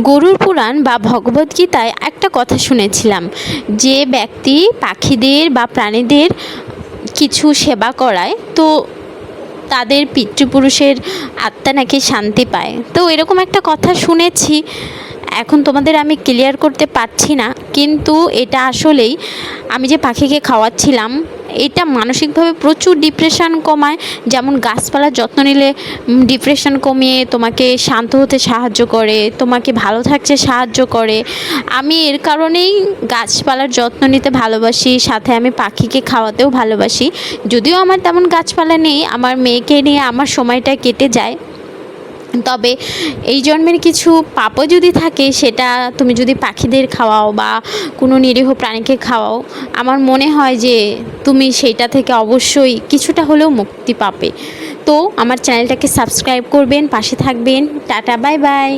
গরুর পুরাণ বা ভগবদ্গীতায় একটা কথা শুনেছিলাম, যে ব্যক্তি পাখিদের বা প্রাণীদের কিছু সেবা করায় তো তাদের পিতৃপুরুষের আত্মা নাকি শান্তি পায়। তো এরকম একটা কথা শুনেছি, এখন তোমাদের আমি ক্লিয়ার করতে পারছি না, কিন্তু এটা আসলেই আমি যে পাখিকে খাওয়াচ্ছিলাম এটা মানসিকভাবে প্রচুর ডিপ্রেশন কমায়। যেমন গাছপালার যত্ন নিলে ডিপ্রেশন কমিয়ে তোমাকে শান্ত হতে সাহায্য করে, তোমাকে ভালো থাকতে সাহায্য করে। আমি এর কারণেই গাছপালার যত্ন নিতে ভালোবাসি, সাথে আমি পাখিকে খাওয়াতেও ভালোবাসি। যদিও আমার তেমন গাছপালা নেই, আমার মেয়েকে নিয়ে আমার সময়টা কেটে যায়। তবে এই জন্মের কিছু পাপও যদি থাকে, সেটা তুমি যদি পাখিদের খাওয়াও বা কোনো নিরীহ প্রাণীকে খাওয়াও, আমার মনে হয় যে তুমি সেইটা থেকে অবশ্যই কিছুটা হলেও মুক্তি পাবে। তো আমার চ্যানেলটাকে সাবস্ক্রাইব করবেন, পাশে থাকবেন। Tata, bye bye.